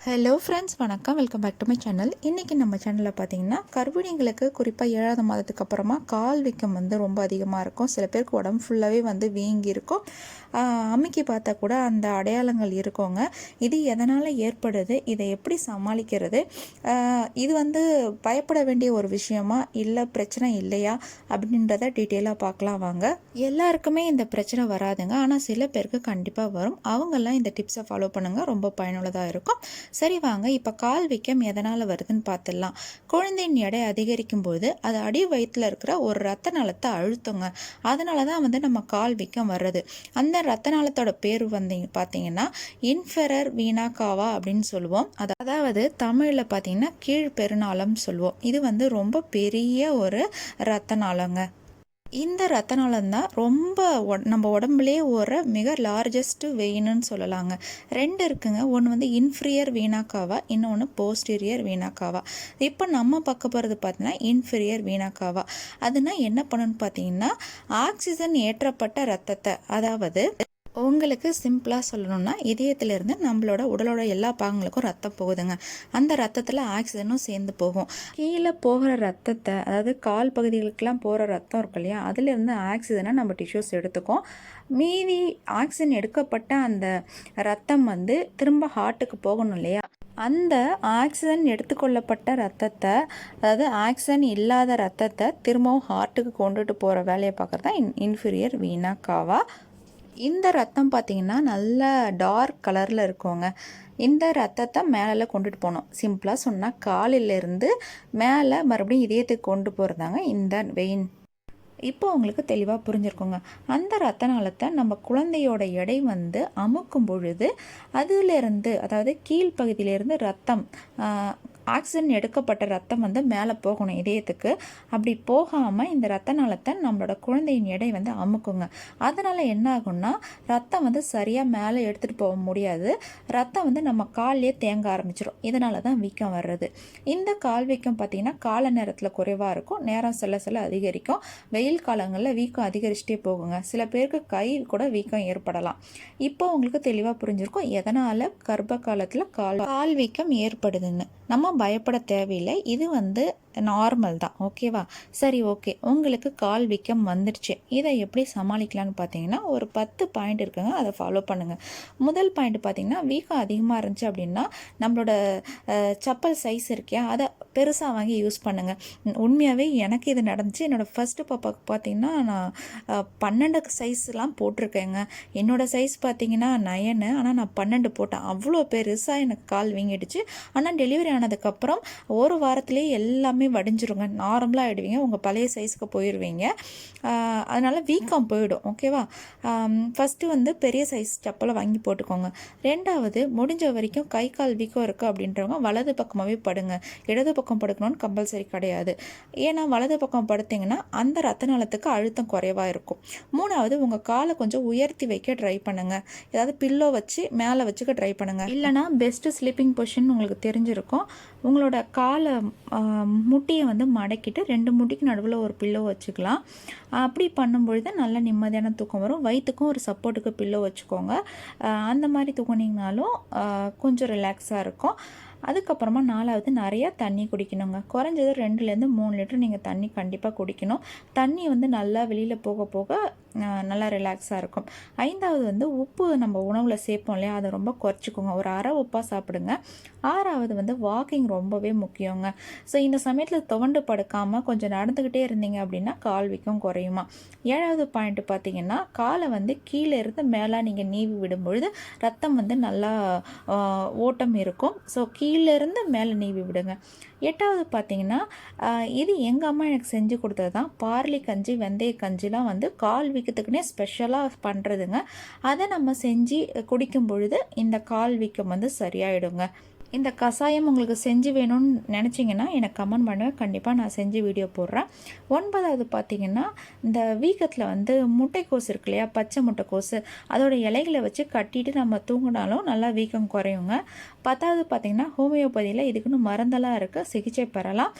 Hello friends, வணக்கம். Welcome back to my channel. இன்றைக்கி நம்ம சேனலில் பார்த்திங்கன்னா கர்ப்பிணிகளுக்கு குறிப்பாக 7ஆவது மாதத்துக்கு அப்புறமா கால் வீக்கம் ரொம்ப அதிகமாக இருக்கும். சில பேருக்கு உடம்பு ஃபுல்லாகவே வீங்கி இருக்கும். அமுக்கி பார்த்தா கூட அந்த அடையாளங்கள் இருக்குங்க. இது எதனால் ஏற்படுது, இதை எப்படி சமாளிக்கிறது, இது பயப்பட வேண்டிய ஒரு விஷயமா இல்லை பிரச்சனை இல்லையா அப்படின்றத டீட்டெயிலாக பார்க்கலாம் வாங்க. எல்லாருக்குமே இந்த பிரச்சனை வராதுங்க, ஆனால் சில பேருக்கு கண்டிப்பாக வரும். அவங்கெல்லாம் இந்த டிப்ஸை ஃபாலோ பண்ணுங்கள், ரொம்ப பயனுள்ளதாக இருக்கும். சரி வாங்க, இப்போ கால் வீக்கம் எதனால் வருதுன்னு பார்த்துடலாம். குழந்தையின் எடை அதிகரிக்கும் போது அது அடி வயிற்றில் இருக்கிற ஒரு ரத்த நாளத்தை அழுத்துங்க. அதனால தான் நம்ம கால் வீக்கம் வர்றது. அந்த ரத்த நாளத்தோட பேர் பார்த்தீங்கன்னா இன்ஃபெரர் வீனா காவா அப்படின்னு சொல்லுவோம். அதாவது தமிழில் பார்த்தீங்கன்னா கீழ் பெருநாளம் சொல்லுவோம். இது ரொம்ப பெரிய ஒரு ரத்த நாளங்க. இந்த ரத்த நாளம் தான் ரொம்ப நம்ம உடம்புலேயே ஒரு மிக லார்ஜஸ்ட் வெயின்னு சொல்லலாங்க. 2 இருக்குங்க. ஒன்று இன்ஃபீரியர் வீனாக்காவா, இன்னொன்று போஸ்டீரியர் வீனாக்காவா. இப்போ நம்ம பார்க்க போகிறது பார்த்தீங்கன்னா இன்ஃபீரியர் வீனாக்காவா. அதுனா என்ன பண்ணுன்னு பார்த்தீங்கன்னா, ஆக்சிஜன் ஏற்றப்பட்ட ரத்தத்தை, அதாவது உங்களுக்கு சிம்பிளாக சொல்லணும்னா இதயத்திலேருந்து நம்மளோட உடலோட எல்லா பாகங்களுக்கும் ரத்தம் போகுதுங்க. அந்த ரத்தத்தில் ஆக்சிஜனும் சேர்ந்து போகும். கீழே போகிற ரத்தத்தை, அதாவது கால் பகுதிகளுக்கெல்லாம் போகிற ரத்தம் இருக்கு இல்லையா, அதுலேருந்து ஆக்சிஜனை நம்ம டிஷ்யூஸ் எடுத்துக்கும். மீதி ஆக்சிஜன் எடுக்கப்பட்ட அந்த ரத்தம் திரும்ப ஹார்ட்டுக்கு போகணும் இல்லையா, அந்த ஆக்சிஜன் எடுத்துக்கொள்ளப்பட்ட ரத்தத்தை, அதாவது ஆக்சிஜன் இல்லாத ரத்தத்தை திரும்பவும் ஹார்ட்டுக்கு கொண்டுட்டு போகிற வேலையை பார்க்குறது தான் இன்ஃபீரியர் வீனா காவா. இந்த ரத்தம் பார்த்திங்கன்னா நல்ல டார்க் கலரில் இருக்குங்க. இந்த ரத்தத்தை மேலே கொண்டுட்டு போகணும். சிம்பிளாக சொன்னால் காலிலிருந்து மேலே மறுபடியும் இதயத்துக்கு கொண்டு போகிறதாங்க இந்த வெயின். இப்போ உங்களுக்கு தெளிவாக புரிஞ்சிருக்குங்க. அந்த ரத்த நாளத்தை நம்ம குழந்தையோட எடை அமுக்கும் பொழுது அதிலிருந்து, அதாவது கீழ்ப்பகுதியிலேருந்து ரத்தம், ஆக்சிஜன் எடுக்கப்பட்ட ரத்தம் மேலே போகணும் இதயத்துக்கு. அப்படி போகாமல் இந்த ரத்த நாளத்தை நம்மளோட குழந்தையின் எடை அமுக்குங்க. அதனால் என்ன ஆகும்னா, ரத்தம் சரியாக மேலே எடுத்துகிட்டு போக முடியாது. ரத்தம் நம்ம கால்லேயே தேங்க ஆரம்பிச்சிடும். இதனால தான் வீக்கம் வர்றது. இந்த கால் வீக்கம் பார்த்திங்கன்னா கால நேரத்தில் குறைவாக இருக்கும், நேரம் செல்ல செல்ல அதிகரிக்கும். வெயில் காலங்களில் வீக்கம் அதிகரிச்சுட்டே போகுங்க. சில பேருக்கு கை கூட வீக்கம் ஏற்படலாம். இப்போ உங்களுக்கு தெளிவாக புரிஞ்சிருக்கும் எதனால் கர்ப்ப காலத்தில் கால் வீக்கம் ஏற்படுதுன்னு. நம்ம பயப்பட தேவையில்லை. இது நார்மல் தான். ஓகேவா? சரி, ஓகே. உங்களுக்கு கால் வீக்கம் வந்துடுச்சு, இதை எப்படி சமாளிக்கலான்னு பார்த்தீங்கன்னா ஒரு 10 பாயிண்ட் இருக்குங்க. அதை ஃபாலோ பண்ணுங்கள். முதல் பாயிண்ட் பார்த்தீங்கன்னா, வீக்கம் அதிகமாக இருந்துச்சு அப்படின்னா நம்மளோட செப்பல் சைஸ் இருக்கியா, அதை பெருசாக வாங்கி யூஸ் பண்ணுங்கள். உண்மையாகவே எனக்கு இது நடந்துச்சு. என்னோடய ஃபஸ்ட்டு பாப்பாவுக்கு பார்த்தீங்கன்னா நான் 12 சைஸ்லாம் போட்டிருக்கேங்க. என்னோடய சைஸ் பார்த்தீங்கன்னா 9, ஆனால் நான் 12 போட்டேன். அவ்வளோ பெருசாக எனக்கு கால் வீங்கிடுச்சு. ஆனால் டெலிவரி ஆனதுக்கப்புறம் ஒரு வாரத்துலேயே எல்லாமே வடிஞ்சிருங்க. நார்மலாக ஆகிடுவீங்க, உங்கள் பழைய சைஸ்க்கு போயிடுவீங்க. அதனால் வீக்கம் போயிடும். ஓகேவா? ஃபஸ்ட்டு பெரிய சைஸ் செப்பலை வாங்கி போட்டுக்கோங்க. 2வது, முடிஞ்ச வரைக்கும் கை கால் வீக்கம் இருக்குது அப்படின்றவங்க வலது பக்கமாகவே படுங்க. இடது பக்கம் படுக்கணும்னு கம்பல்சரி கிடையாது. ஏன்னா வலது பக்கம் படுத்திங்கன்னா அந்த ரத்த நாளத்துக்கு அழுத்தம் குறைவாக இருக்கும். 3வது, உங்கள் காலை கொஞ்சம் உயர்த்தி வைக்க ட்ரை பண்ணுங்கள். ஏதாவது பில்லோ வச்சு மேலே வச்சுக்க ட்ரை பண்ணுங்கள். இல்லைனா பெஸ்ட்டு ஸ்லீப்பிங் பொசிஷன் உங்களுக்கு தெரிஞ்சிருக்கும். உங்களோட காலை முட்டியை மடக்கிட்டு 2 முட்டிக்கு நடுவில் ஒரு பில்லோ வச்சுக்கலாம். அப்படி பண்ணும்பொழுது நல்ல நிம்மதியான தூக்கம் வரும். வயிற்றுக்கும் ஒரு சப்போர்ட்டுக்கு பில்லோ வச்சுக்கோங்க. அந்த மாதிரி தூங்கினீங்கனாலும் கொஞ்சம் ரிலாக்ஸாக இருக்கும். அதுக்கப்புறமா 4வது, நிறையா தண்ணி குடிக்கணுங்க. குறைஞ்சது 2லேருந்து 3 லிட்டர் நீங்கள் தண்ணி கண்டிப்பாக குடிக்கணும். தண்ணி நல்லா வெளியில் போக போக நல்லா ரிலாக்ஸாக இருக்கும். 5வது, உப்பு நம்ம உணவில் சேர்ப்போம் இல்லையா, அதை ரொம்ப குறைச்சிக்கோங்க. ஒரு அரை உப்பாக சாப்பிடுங்க. 6வது, வாக்கிங் ரொம்பவே முக்கியங்க. ஸோ இந்த சமயத்தில் துவண்டு படுக்காமல் கொஞ்சம் நடந்துக்கிட்டே இருந்தீங்க அப்படின்னா கால் வீக்கம் குறையுமா. 7வது பாயிண்ட் பார்த்தீங்கன்னா, காலை கீழே இருந்து மேலே நீங்கள் நீவி விடும்பொழுது ரத்தம் நல்லா ஓட்டம் இருக்கும். ஸோ கீழேருந்து மேலே நீவி விடுங்க. 8வது பார்த்தீங்கன்னா, இது எங்கள் அம்மா எனக்கு செஞ்சு கொடுத்தது தான். பார்லி கஞ்சி, வெந்தய கஞ்சிலாம் கால் வீக்கத்துக்குன்னே ஸ்பெஷலாக பண்ணுறதுங்க. அதை நம்ம செஞ்சு குடிக்கும் பொழுது இந்த கால் வீக்கம் சரியாயிடுங்க. இந்த கஷாயம் உங்களுக்கு செஞ்சு வேணும்னு நினச்சிங்கன்னா எனக்கு கமெண்ட் பண்ணுங்கள். கண்டிப்பாக நான் செஞ்சு வீடியோ போடுறேன். 9வது பார்த்தீங்கன்னா, இந்த வீக்கத்தில் முட்டைக்கோசு இருக்கு இல்லையா, பச்சை முட்டைக்கோசு, அதோட இலைகளை வச்சு கட்டிட்டு நம்ம தூங்கினாலும் நல்லா வீக்கம் குறையுங்க. 10வது பார்த்தீங்கன்னா, ஹோமியோபதியில் இதுக்குன்னு மருந்தெல்லாம் இருக்குது, சிகிச்சை பெறலாம்.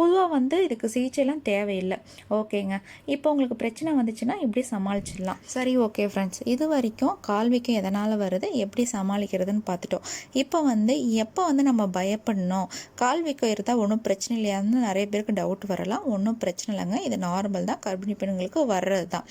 பொதுவாக இதுக்கு சிகிச்சைலாம் தேவையில்லை. ஓகேங்க. இப்போ உங்களுக்கு பிரச்சனை வந்துச்சுன்னா இப்படி சமாளிச்சிடலாம். சரி, ஓகே ஃப்ரெண்ட்ஸ், இது வரைக்கும் கால் வீக்கம் எதனால் வருது, எப்படி சமாளிக்கிறதுன்னு பார்த்துட்டோம். இப்போ வந்து எப்போ வந்து நம்ம பயப்படணும், கால் வீக்கம் இருந்தால் ஒன்றும் பிரச்சனை இல்லையான்னு நிறைய பேருக்கு டவுட் வரலாம். ஒன்றும் பிரச்சனை இல்லைங்க, இது நார்மல் தான், கர்ப்பிணி பெண்களுக்கு வர்றது தான்.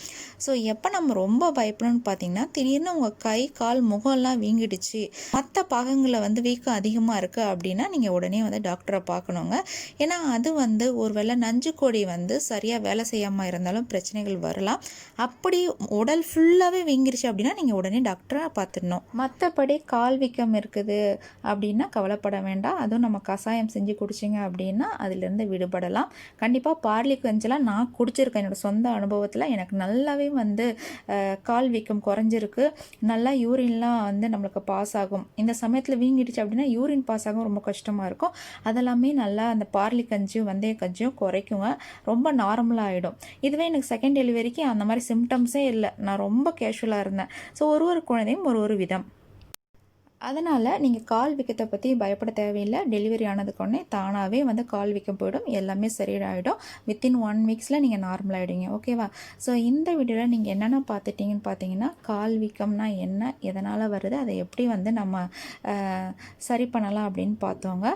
ஸோ எப்போ நம்ம ரொம்ப பயப்படணும்னு பார்த்தீங்கன்னா, திடீர்னு உங்கள் கை கால் முகம்லாம் வீங்கிடுச்சு, மற்ற பாகங்களில் வந்து வீக்கம் அதிகமாக இருக்குது அப்படின்னா நீங்கள் உடனே வந்து டாக்டரை பார்க்கணுங்க. ஏன்னா அது வந்து ஒரு வேளை நஞ்சுக்கொடி வந்து சரியாக வேலை செய்யாமல் இருந்தாலும் பிரச்சனைகள் வரலாம். அப்படி உடல் ஃபுல்லாகவே வீங்கிருச்சு அப்படின்னா நீங்கள் உடனே டாக்டரை பார்த்துடணும். மற்றபடி கால் வீக்கம் இருக்குது அப்படின்னா கவலைப்பட வேண்டாம். அதுவும் நம்ம கஷாயம் செஞ்சு குடிச்சிங்க அப்படின்னா அதிலேருந்து விடுபடலாம். கண்டிப்பாக பார்லி கஞ்செலாம் நான் குடிச்சிருக்கேன். என்னோடய சொந்த அனுபவத்தில் எனக்கு நல்லாவே வந்து கால் வீக்கம் குறைஞ்சிருக்கு. நல்லா யூரின்லாம் வந்து நம்மளுக்கு பாஸ் ஆகும். இந்த சமயத்தில் வீங்கிடுச்சு அப்படின்னா யூரின் பாஸ் ஆகும், ரொம்ப கஷ்டமாக இருக்கும். அதெல்லாமே நல்லா அந்த பார்லி கஞ்சியும் வெந்தய கஞ்சியும் குறைக்குங்க, ரொம்ப நார்மலாக ஆகிடும். இதுவே எனக்கு செகண்ட் டெலிவரிக்கு அந்த மாதிரி சிம்டம்ஸே இல்லை. நான் ரொம்ப கேஷுவலாக இருந்தேன். ஸோ ஒரு குழந்தையும் ஒரு விதம். அதனால் நீங்கள் கால் வீக்கத்தை பற்றி பயப்பட தேவையில்லை. டெலிவரி ஆனதுக்கொடனே தானாகவே வந்து கால் வீக்கம் போயிடும், எல்லாமே சரியாயிடும். வித்தின் 1 வீக்ஸில் நீங்கள் நார்மல் ஆகிடுங்க. ஓகேவா? ஸோ இந்த வீடியோவில் நீங்கள் என்னென்ன பார்த்துட்டிங்கன்னு பார்த்தீங்கன்னா, கால் வீக்கம்னா என்ன, எதனால் வருது, அதை எப்படி வந்து நம்ம சரி பண்ணலாம் அப்படின்னு பார்த்தோங்க.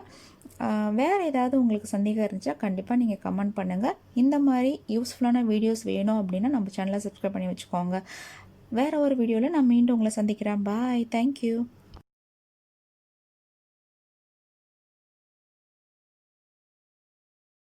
வேறு ஏதாவது உங்களுக்கு சந்தேகம் இருந்துச்சா கண்டிப்பாக நீங்கள் கமெண்ட் பண்ணுங்கள். இந்த மாதிரி யூஸ்ஃபுல்லான வீடியோஸ் வேணும் அப்படின்னா நம்ம சேனலை சப்ஸ்கிரைப் பண்ணி வச்சுக்கோங்க. வேறு ஒரு வீடியோவில் நான் மீண்டும் உங்களை சந்திக்கிறேன். பாய். தேங்க்யூ.